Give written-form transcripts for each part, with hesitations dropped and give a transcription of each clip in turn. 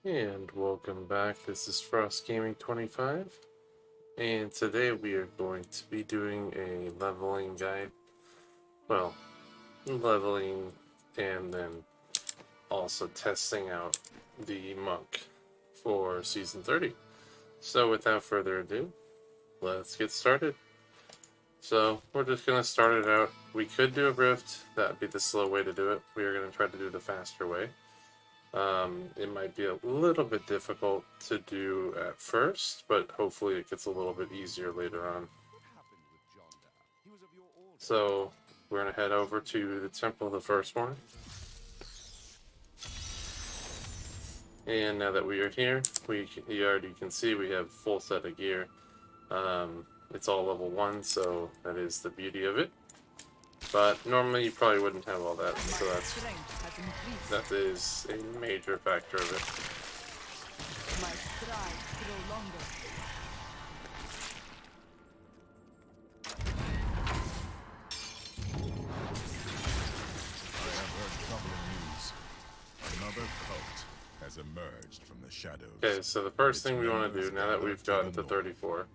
And welcome back. This is Frost Gaming 25, and today we are going to be doing a leveling guide. Well, leveling and then also testing out the monk for season 30. So without further ado, let's get started. So we're just going to start it out. We could do a rift. That would be the slow way to do it. We are going to try to do the faster way. It might be a little bit difficult to do at first, but hopefully it gets a little bit easier later on. So we're going to head over to the Temple of the Firstborn. And now that we are here, you already can see we have full set of gear. It's all level 1, so that is the beauty of it. But normally you probably wouldn't have all that, so that is a major factor of it. My strides grow longer. I have heard troubling news. Another cult has emerged from the shadows. Okay, so the first thing we want to do, now that we've gotten to 34,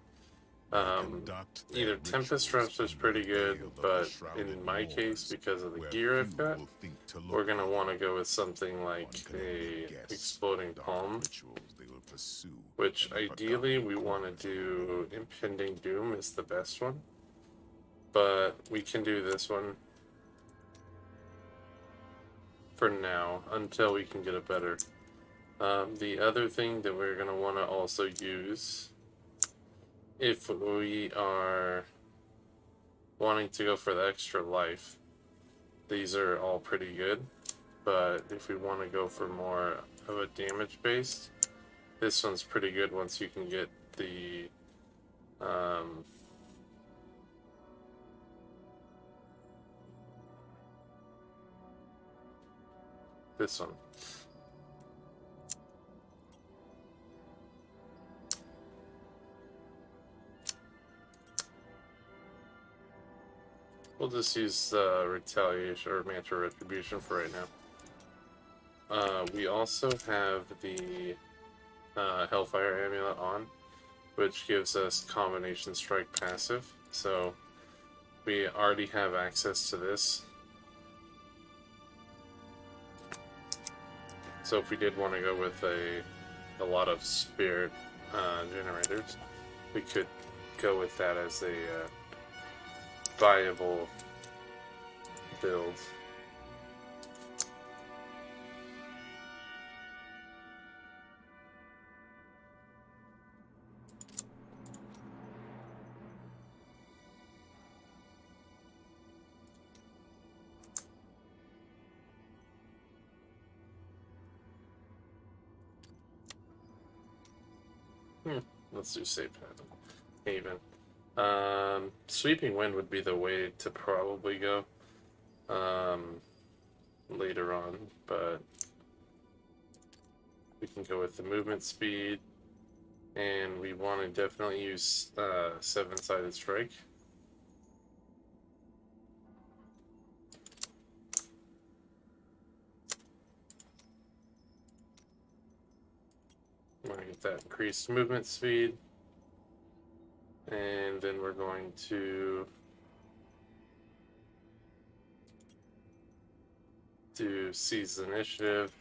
either Tempest Reps is pretty good, but in my case, because of the gear I've got, we're going to want to go with something like a Exploding Palm, which ideally we want to do Impending Doom is the best one, but we can do this one for now until we can get a better. The other thing that we're going to want to also use, if we are wanting to go for the extra life, these are all pretty good, but if we want to go for more of a damage based, this one's pretty good once you can get the this one. We'll just use Retaliation or Mantra Retribution for right now. We also have the Hellfire Amulet on, which gives us Combination Strike passive. So we already have access to this. So if we did want to go with a lot of Spirit generators, we could go with that as a viable build. Let's do Safe Haven. Sweeping Wind would be the way to probably go later on, but we can go with the movement speed, and we want to definitely use 7-sided strike. We're going to get that increased movement speed. And then we're going to do Seize the Initiative.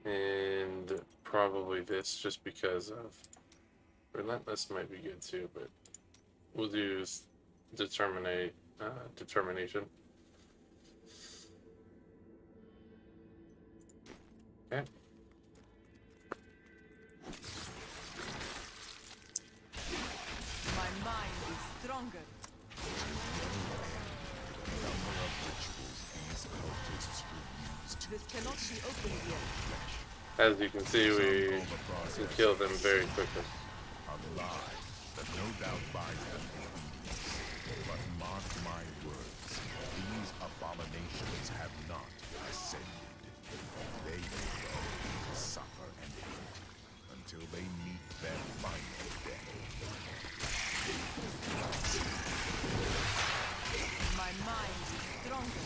And probably this just because of Relentless might be good too, but we'll do Determination. Okay. Stronger. This cannot be opened yet. As you can see, we can kill them very quickly. A lie that no doubt buys them obedience. But mark my words, these abominations have not ascended. They will go, suffer and hate until they meet their final day. My mind is stronger.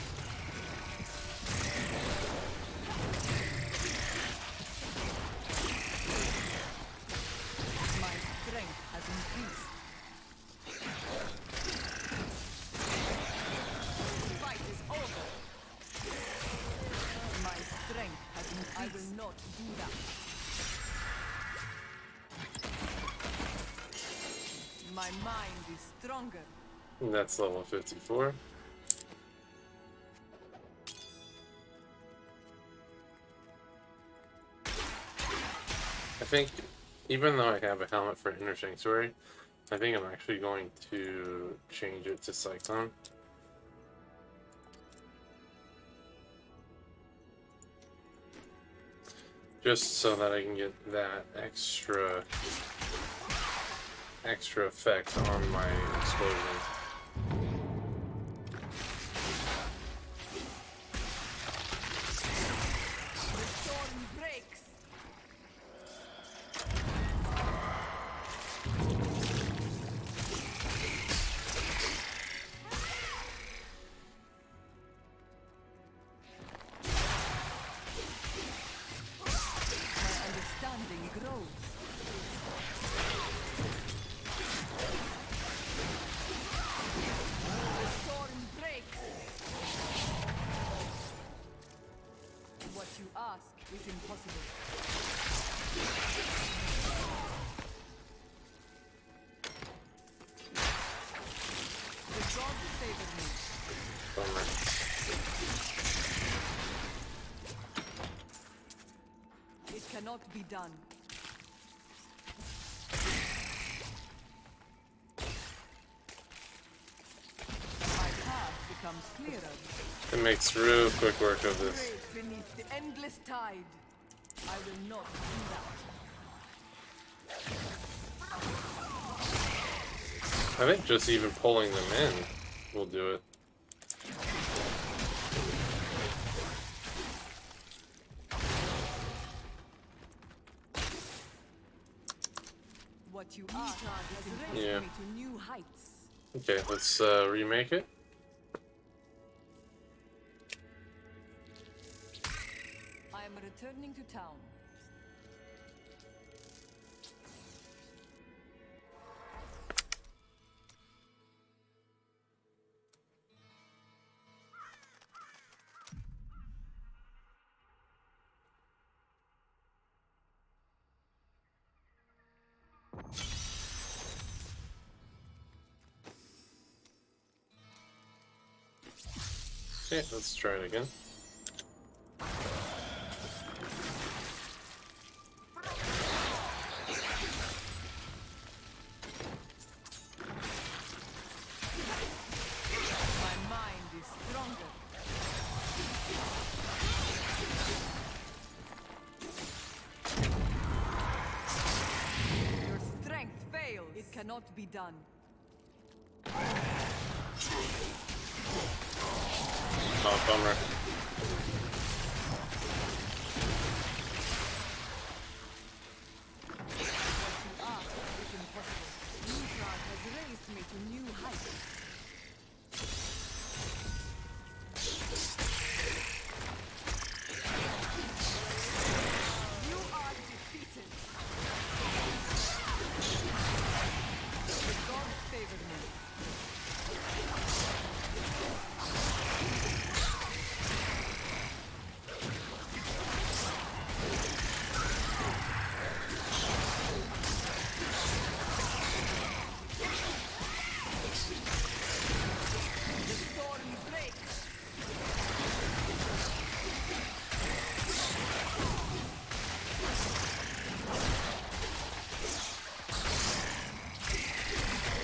My mind is stronger. And that's level 54. I think, even though I have a helmet for Inner Sanctuary, I think I'm actually going to change it to Cyclone. Just so that I can get that extra effect on my explosions. The storm breaks. My understanding grows. The storm breaks. What you ask is impossible. The gods favor me. Bummer. It cannot be done. My path becomes clearer. It makes real quick work of this. Break beneath the endless tide. I will not do that. I think just even pulling them in will do it. What you ask has raised Yeah. me to new heights. Okay, let's remake it. I am returning to town. Okay, let's try it again. My mind is stronger. Your strength fails. It cannot be done. Oh, bummer. What you ask is impossible. Utah has raised me to new heights. You are defeated. The gods favor me. The storm breaks.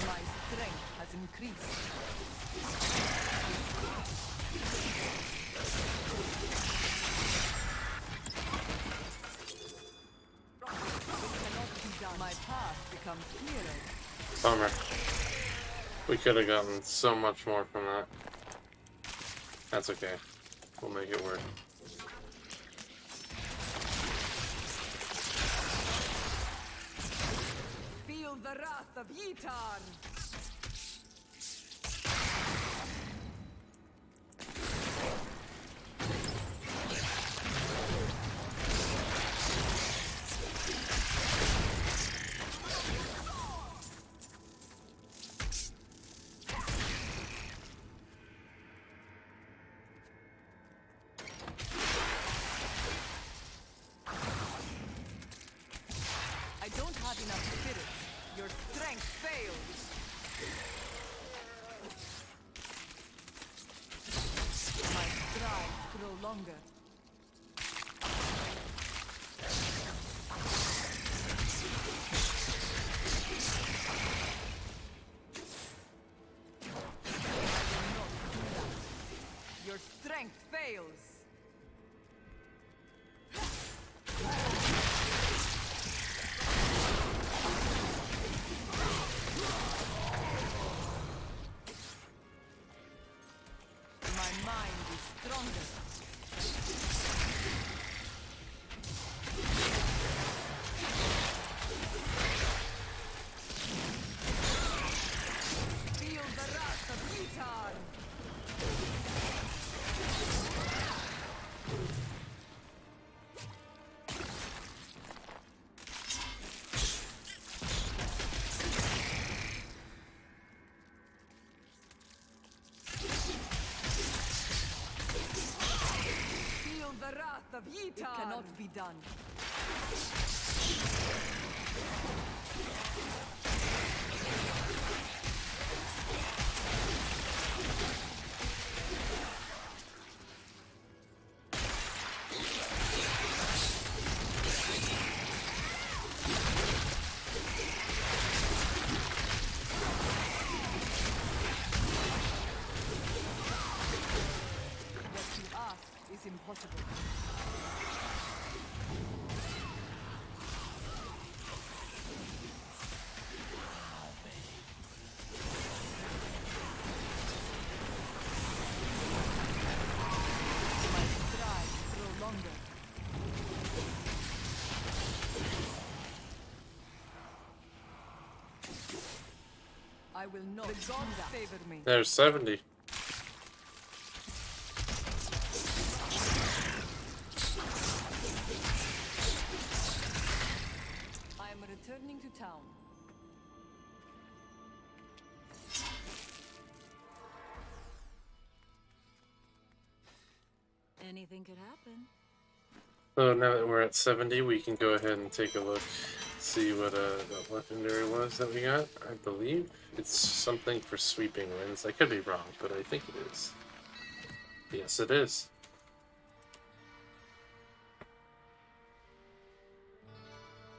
My strength has increased. It cannot be done. My path becomes clearer. Bummer. We could have gotten so much more from that. That's okay. We'll make it work. Feel the wrath of Yitar! I don't have enough spirit. Your strength fails. longer. Your strength fails. My mind is stronger. Feel the wrath of Utar. Feel the wrath of Yitar. It cannot be done. What you ask is impossible. My strides grow longer. I will not. The gods favor me. There's 70. I am returning to town. Anything could happen. So now that we're at 70, we can go ahead and take a look, see what the legendary was that we got. I believe it's something for sweeping winds. I could be wrong, but I think it is. Yes, it is.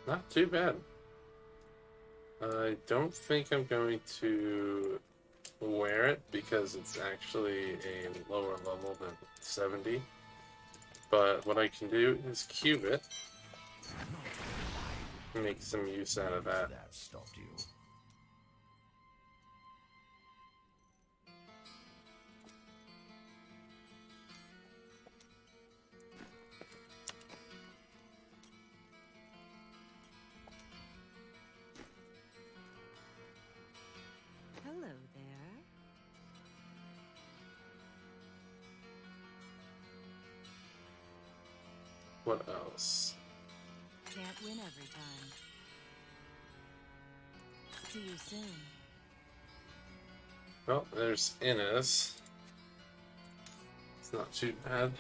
Not too bad. I don't think I'm going to wear it because it's actually a lower level than 70. But what I can do is cube it. Make some use out of that. That stopped you. Hello there. What else? Can't win every time. See you soon. Well, there's Inez. It's not too bad.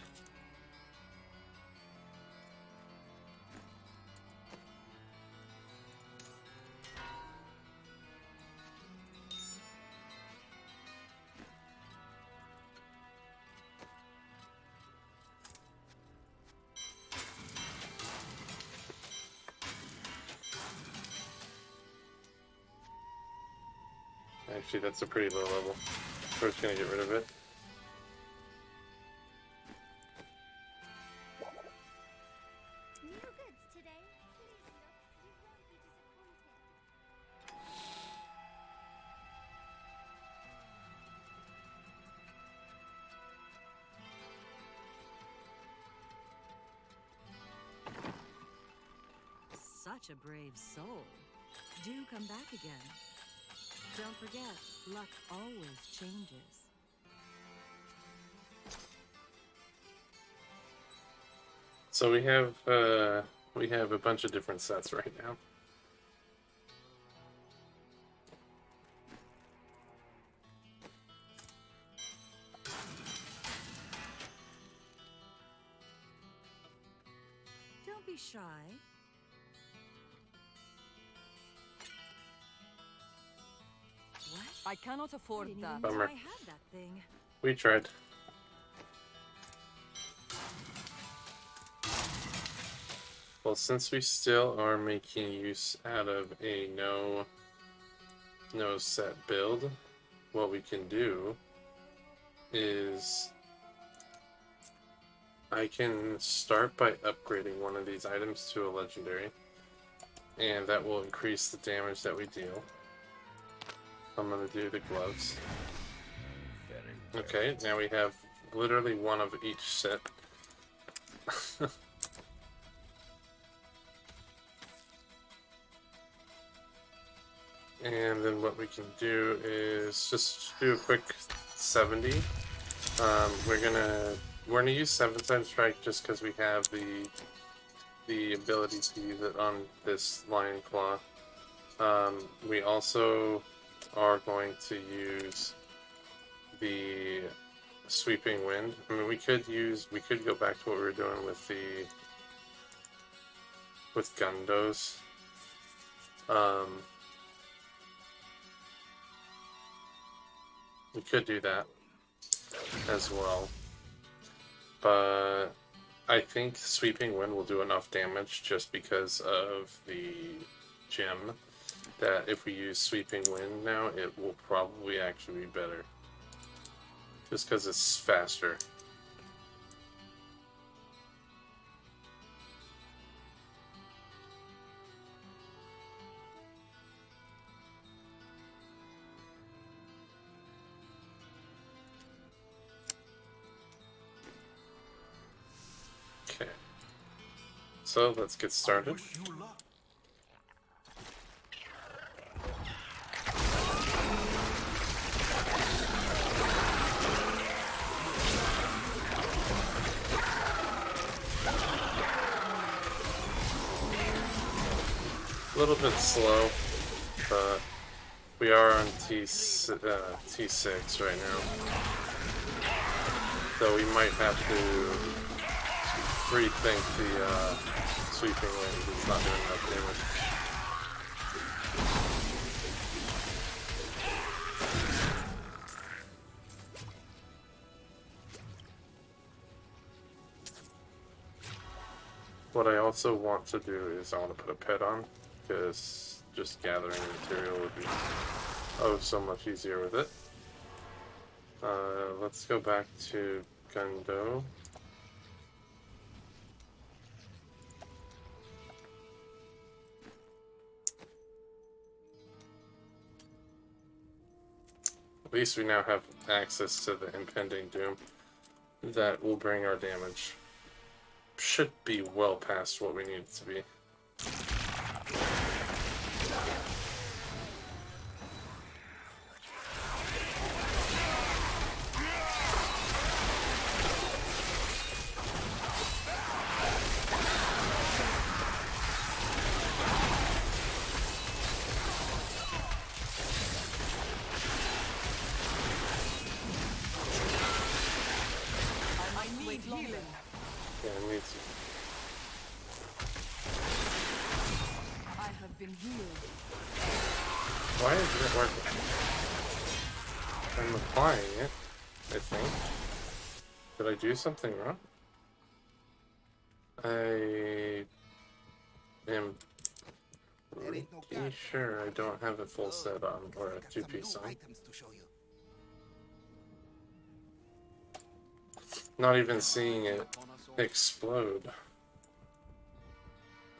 Actually, that's a pretty low level. We're just gonna get rid of it. New goods today. Please look. You won't be disappointed. Such a brave soul. Do come back again. Don't forget, luck always changes. So we have a bunch of different sets right now. Don't be shy. What? I cannot afford that. Bummer. I had that thing. We tried. Well, since we still are making use out of a no set build, what we can do is I can start by upgrading one of these items to a legendary, and that will increase the damage that we deal. I'm going to do the gloves. Okay, now we have literally one of each set. And then what we can do is just do a quick 70. We're gonna use 7-time strike just because we have the ability to use it on this lion claw. We also are going to use the sweeping wind. I mean, we could go back to what we were doing with Gundos. We could do that as well, but I think sweeping wind will do enough damage just because of the gem, that if we use sweeping wind now, it will probably actually be better. Just because it's faster. Okay. So let's get started. A little bit slow, but we are on T6 right now. So we might have to rethink the sweeping wind. It's not doing enough damage. What I also want to do is I want to put a pet on, because just gathering material would be so much easier with it. Let's go back to Gundo. At least we now have access to the impending doom. That will bring our damage. Should be well past what we need it to be. Yeah, it needs to. I have been healed. Why isn't it working? I'm applying it, I think. Did I do something wrong? I am pretty sure I don't have a full set on, or a 2-piece on. Not even seeing it explode.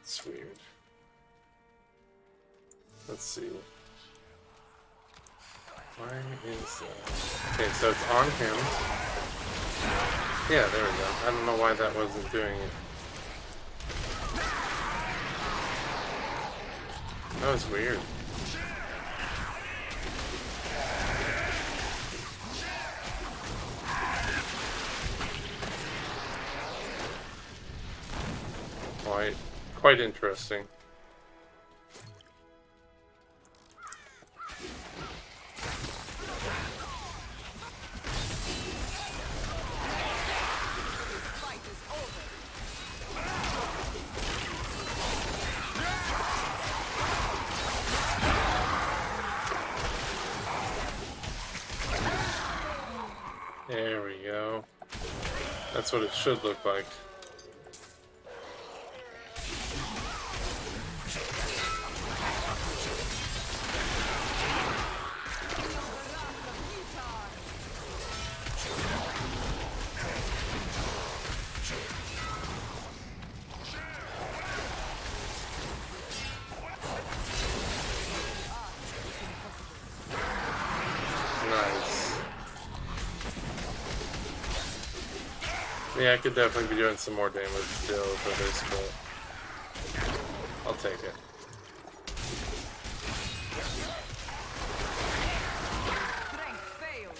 It's weird. Let's see. Why is that? Okay, so it's on him. Yeah, there we go. I don't know why that wasn't doing it. That was weird. Quite interesting. There we go. That's what it should look like. Yeah, I could definitely be doing some more damage still for this, but I'll take it. Strength fails.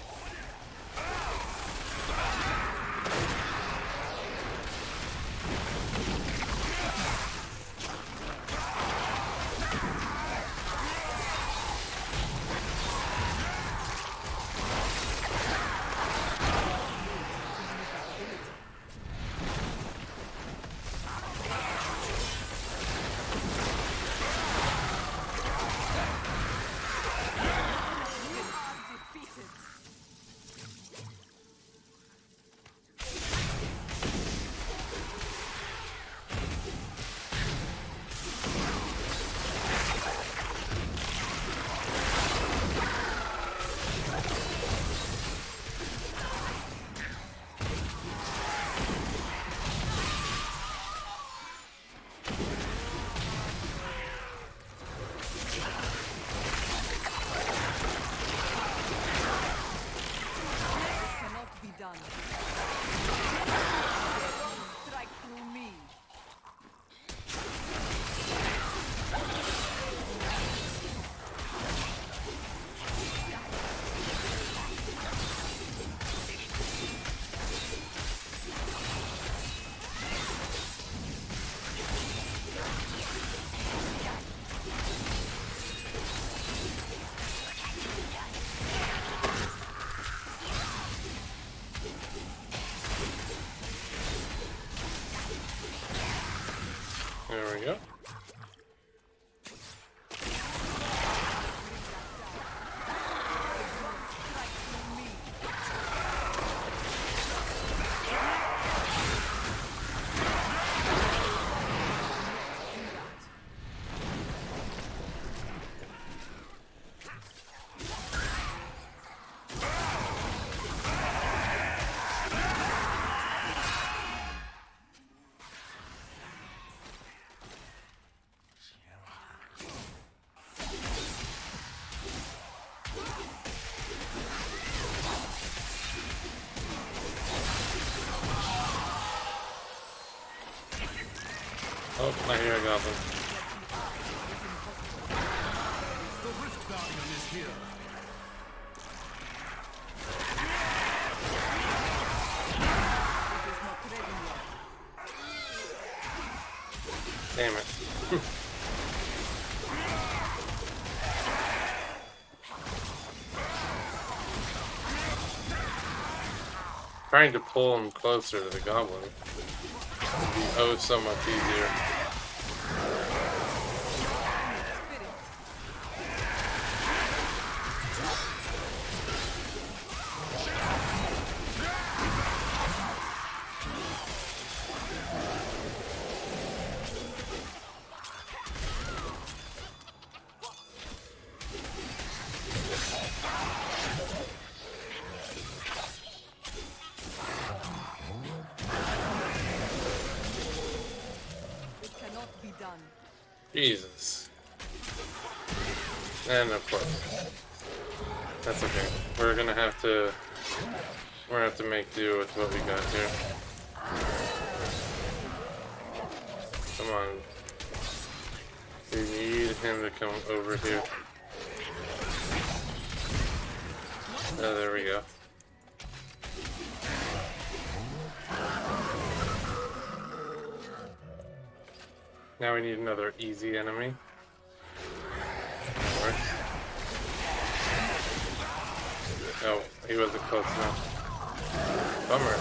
Defeated. Cannot be done. Don't strike through me. There we go. Strike through me. Oh, I hear a goblin. The Rift Guardian is here. It is not ready yet. Damn it. Trying to pull him closer to the goblin would be oh so much easier. Spirit. It cannot be done. Jesus. And of course. That's okay. We're gonna have to make do with what we got here. Come on. We need him to come over here. Oh, there we go. Now we need another easy enemy. That works. Oh, he wasn't close enough. Bummer.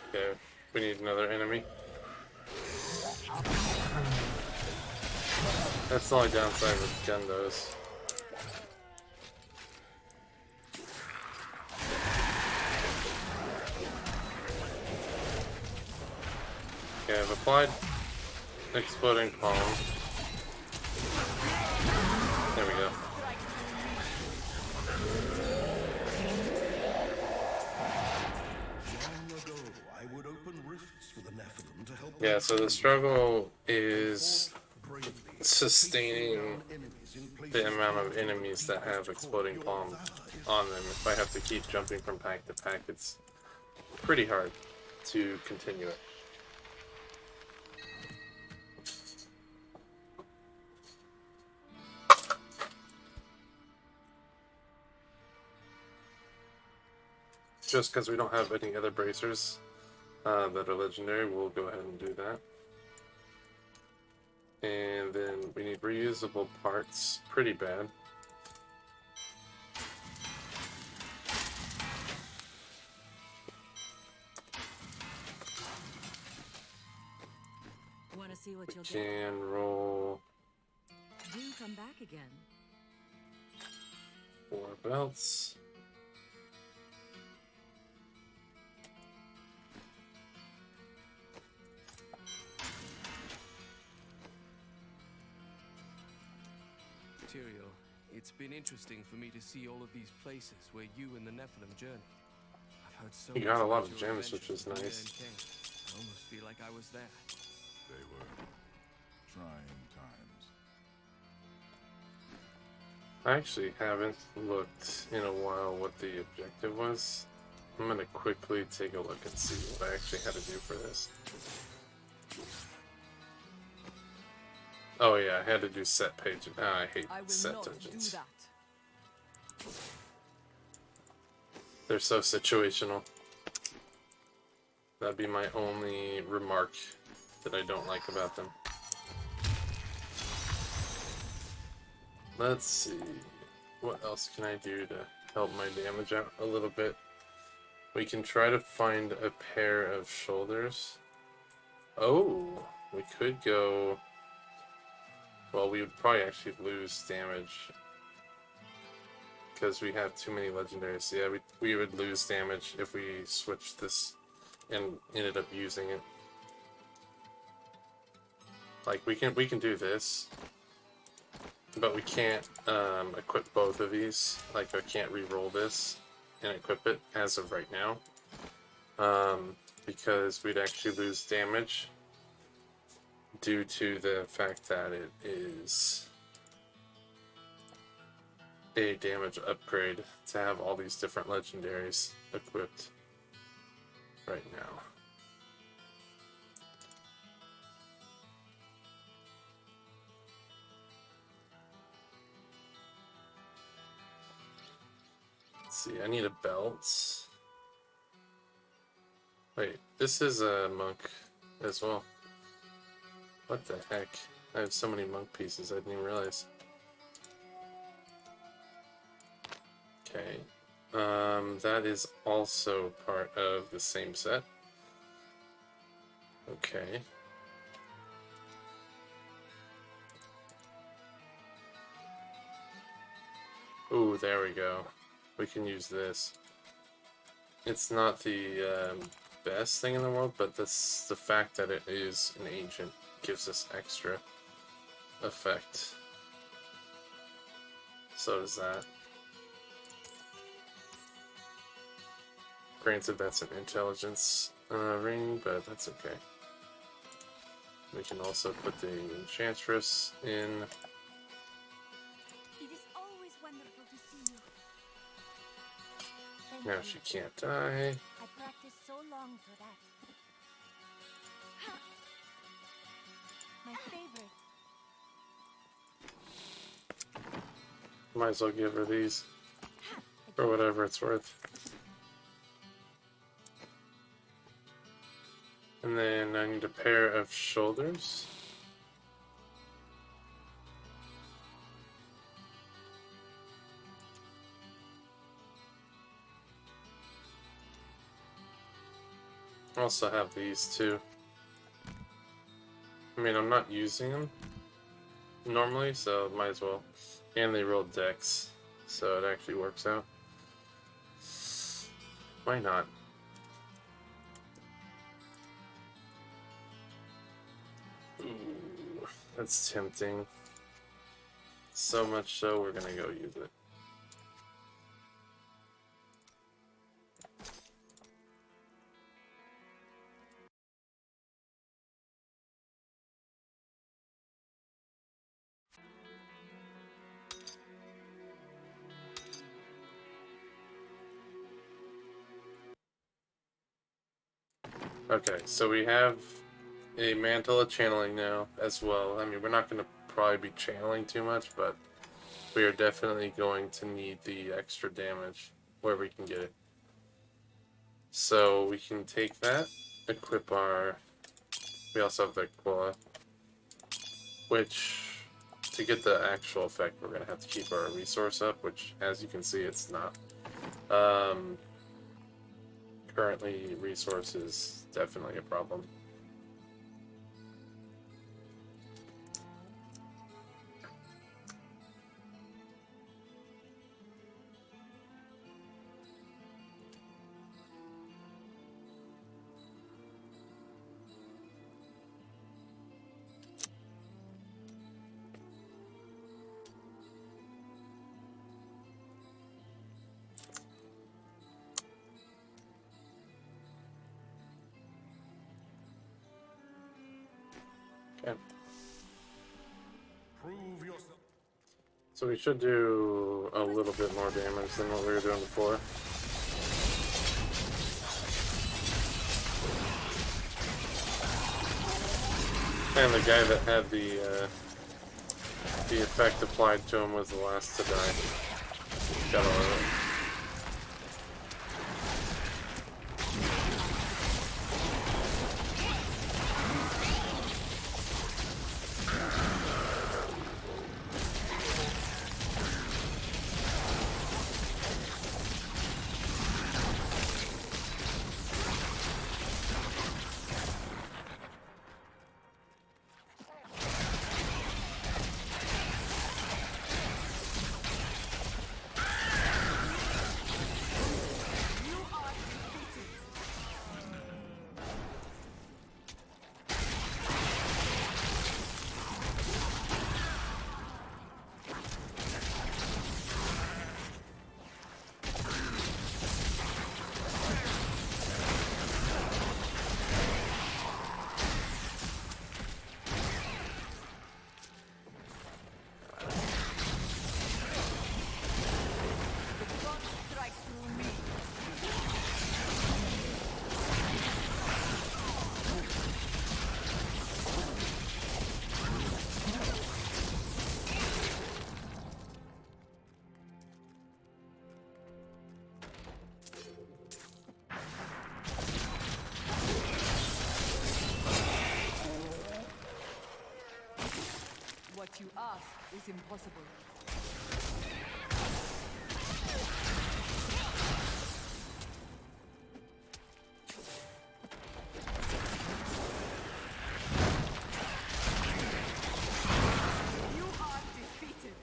Okay, we need another enemy. That's the only downside with Gendos. Okay, I've applied exploding palm. There we go. Long ago, I would open rifts for the Nephilim to help Yeah, so the struggle is bravely sustaining enemies in places the amount of enemies that have exploding palm on them. If I have to keep jumping from pack to pack, it's pretty hard to continue it. Just because we don't have any other bracers that are legendary, we'll go ahead and do that. And then we need reusable parts pretty bad. Want to see what you'll get? Can roll Do come back again. 4 belts. Tyrael, it's been interesting for me to see all of these places where you and the Nephilim journeyed. I've heard so You much got a lot about of your gems, which adventures is with nice. Mira and Cain. I almost feel like I was there. They were trying times. I actually haven't looked in a while what the objective was. I'm gonna quickly take a look and see what I actually had to do for this. Oh yeah, I had to do set page. I hate I will set not dungeons. do that. They're so situational. That'd be my only remark that I don't like about them. Let's see. What else can I do to help my damage out a little bit? We can try to find a pair of shoulders. Oh, we could go... Well, we would probably actually lose damage because we have too many legendaries. Yeah, we would lose damage if we switched this and ended up using it. Like we can do this, but we can't equip both of these. Like I can't re-roll this and equip it as of right now, because we'd actually lose damage due to the fact that it is a damage upgrade to have all these different legendaries equipped right now. Let's see, I need a belt. Wait, this is a monk as well. What the heck? I have so many monk pieces I didn't even realize. Okay. That is also part of the same set. Okay. Ooh, there we go. We can use this. It's not the best thing in the world, but the fact that it is an ancient gives us extra effect. So does that. Granted, that's an intelligence ring, but that's okay. We can also put the enchantress in. It is always wonderful to see you. Thank Now you. she can't die. I practiced so long for that. Ha! My favorite. Might as well give her these Ha! for whatever it's worth. And then I need a pair of shoulders. I also have these too. I mean, I'm not using them normally, so might as well. And they rolled dex, so it actually works out. Why not? Ooh, that's tempting. So much so, we're gonna go use it. Okay, so we have a mantle of channeling now as well. I mean, we're not going to probably be channeling too much, but we are definitely going to need the extra damage where we can get it. So we can take that, equip our... We also have the Quilla, which to get the actual effect, we're going to have to keep our resource up, which, as you can see, it's not. Currently, resource is definitely a problem. Okay. Prove yourself. So we should do a little bit more damage than what we were doing before. And the guy that had the effect applied to him was the last to die. Got all of it. What you ask is impossible. You are defeated.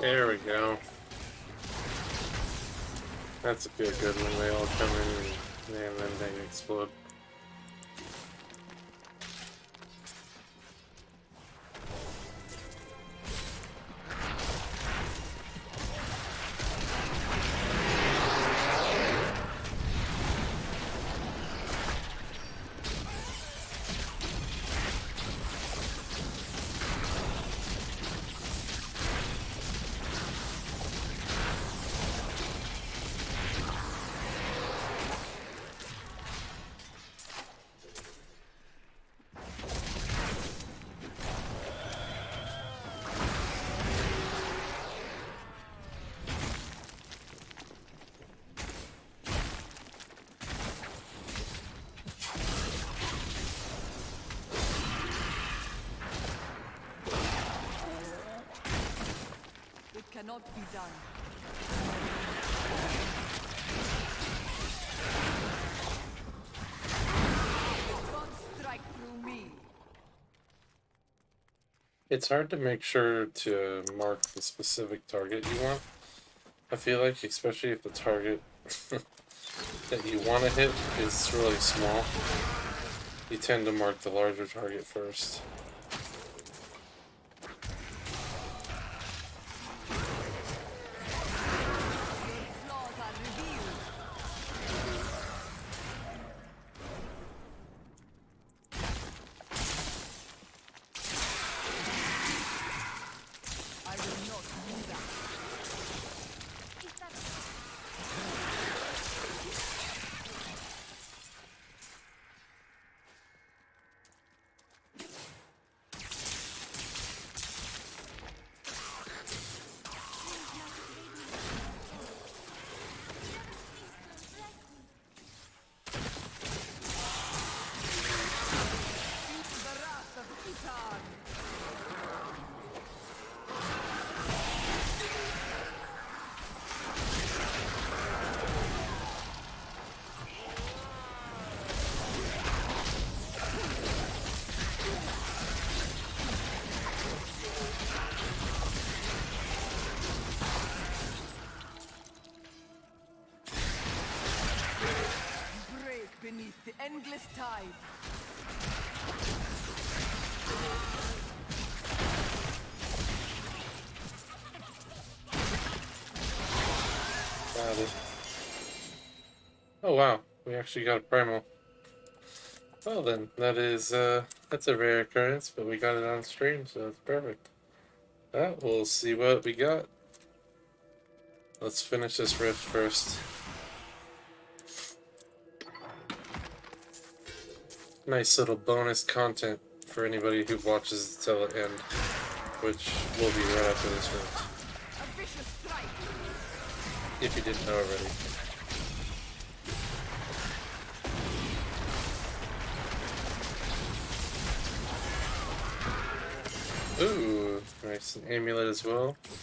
There we go. That's a good when they all come in and then they explode. done. Don't strike through me. It's hard to make sure to mark the specific target you want. I feel like, especially if the target that you want to hit is really small, you tend to mark the larger target first. Flaws are revealed. I will not do that. Is that The wrath of Titan. Break beneath the endless tide. Got it. Oh wow, we actually got a primal. Well then, that's a rare occurrence, but we got it on stream, so that's perfect. We'll see what we got. Let's finish this rift first. Nice little bonus content for anybody who watches till the end, which will be right after this rift, A vicious strike. if you didn't know already. Ooh, nice, an amulet as well. This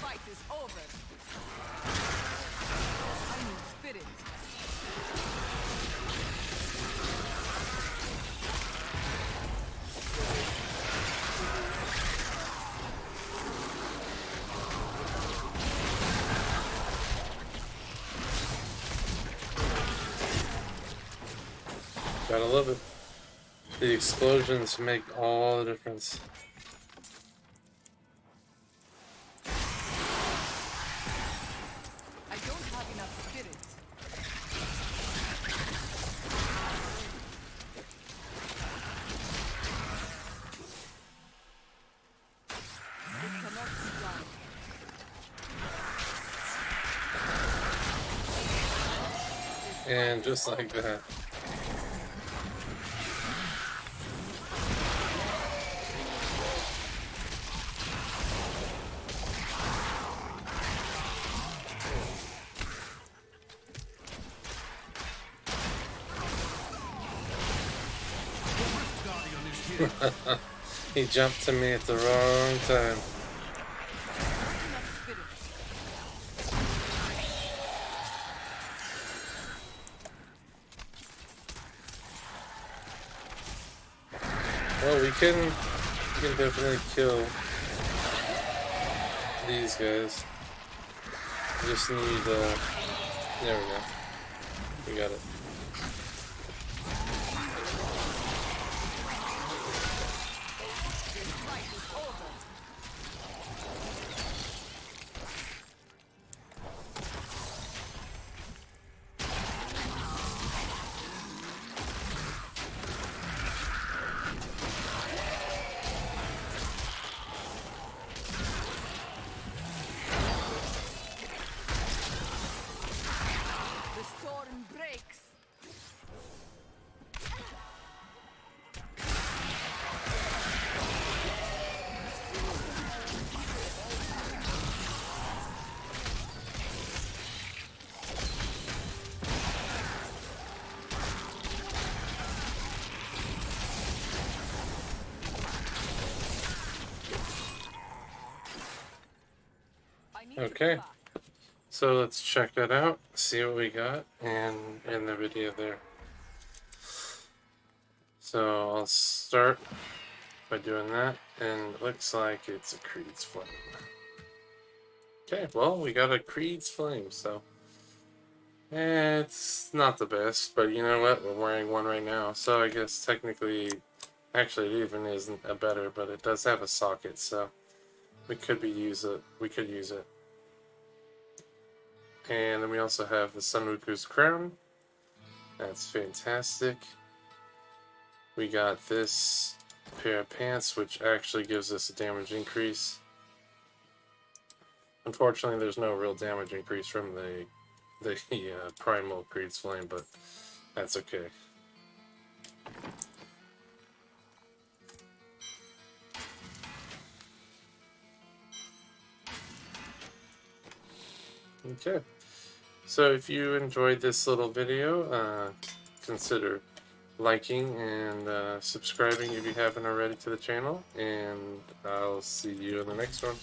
fight is over. I need spirit. Gotta love it. The explosions make all the difference. I don't have enough spirit. It cannot be done. And just like that. Guardian is here. He jumped to me at the wrong time. Enough spirit. Well, we can definitely kill these guys. We just need, there we go. We got it. This fight is over. The storm breaks. Okay, so let's check that out, see what we got, and end the video there. So I'll start by doing that, and it looks like it's a Creed's Flame. Okay, well, we got a Creed's Flame, so it's not the best, but you know what? We're wearing one right now, so I guess technically, actually, it even isn't a better, but it does have a socket, so we could use it. We could use it. And then we also have the Sunwuku's Crown. That's fantastic. We got this pair of pants, which actually gives us a damage increase. Unfortunately, there's no real damage increase from the Primal Creed's Flame, but that's okay. Okay, so if you enjoyed this little video, consider liking and subscribing if you haven't already to the channel, and I'll see you in the next one.